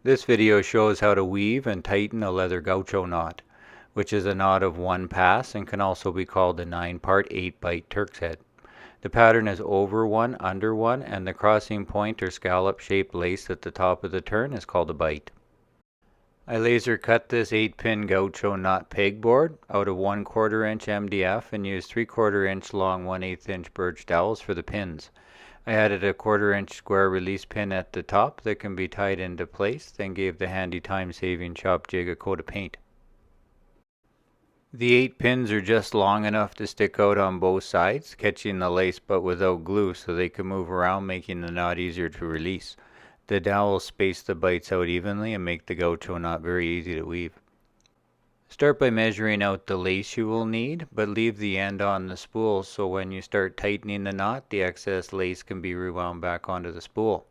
This video shows how to weave and tighten a leather gaucho knot, which is a knot of one pass and can also be called a 9-part 8-bight Turk's head. The pattern is over one, under one, and the crossing point or scallop shaped lace at the top of the turn is called a bight. I laser cut this 8-pin gaucho knot pegboard out of 1/4 inch MDF and used 3/4 inch long 1/8 inch birch dowels for the pins. I added a 1/4 inch square release pin at the top that can be tied into place, then gave the handy time-saving chop jig a coat of paint. The 8 pins are just long enough to stick out on both sides, catching the lace but without glue so they can move around, making the knot easier to release. The dowels space the bights out evenly and make the gaucho knot very easy to weave. Start by measuring out the lace you will need, but leave the end on the spool so when you start tightening the knot, the excess lace can be rewound back onto the spool.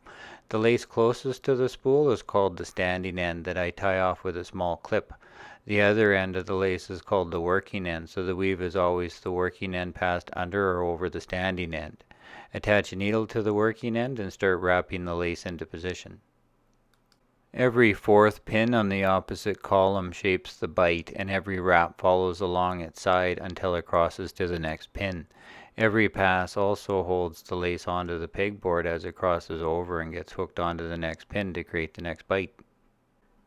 The lace closest to the spool is called the standing end that I tie off with a small clip. The other end of the lace is called the working end, so the weave is always the working end passed under or over the standing end. Attach a needle to the working end and start wrapping the lace into position. Every 4th pin on the opposite column shapes the bight, and every wrap follows along its side until it crosses to the next pin. Every pass also holds the lace onto the pegboard as it crosses over and gets hooked onto the next pin to create the next bight.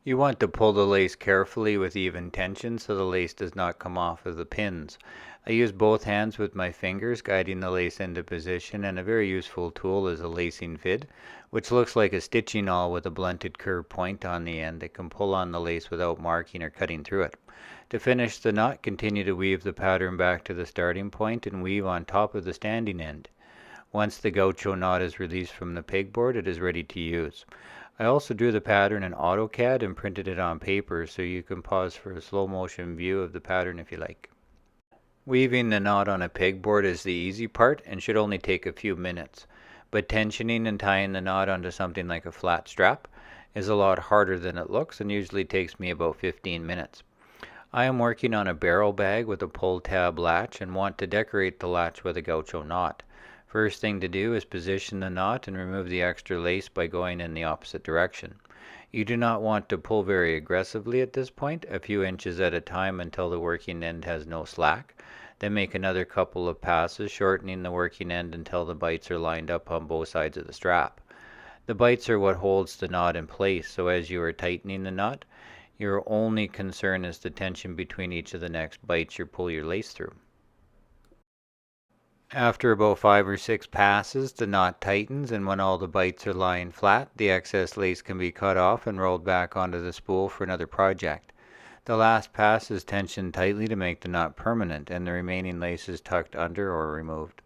You want to pull the lace carefully with even tension so the lace does not come off of the pins. I use both hands with my fingers guiding the lace into position, and a very useful tool is a lacing fid, which looks like a stitching awl with a blunted curved point on the end that can pull on the lace without marking or cutting through it. To finish the knot, continue to weave the pattern back to the starting point and weave on top of the standing end. Once the gaucho knot is released from the pegboard, it is ready to use. I also drew the pattern in AutoCAD and printed it on paper so you can pause for a slow motion view of the pattern if you like. Weaving the knot on a pegboard is the easy part and should only take a few minutes, but tensioning and tying the knot onto something like a flat strap is a lot harder than it looks and usually takes me about 15 minutes. I am working on a barrel bag with a pull tab latch and want to decorate the latch with a gaucho knot. First thing to do is position the knot and remove the extra lace by going in the opposite direction. You do not want to pull very aggressively at this point, a few inches at a time until the working end has no slack. Then make another couple of passes, shortening the working end until the bights are lined up on both sides of the strap. The bights are what holds the knot in place, so as you are tightening the knot, your only concern is the tension between each of the next bights you pull your lace through. After about 5 or 6 passes, the knot tightens, and when all the bights are lying flat, the excess lace can be cut off and rolled back onto the spool for another project. The last pass is tensioned tightly to make the knot permanent, and the remaining lace is tucked under or removed.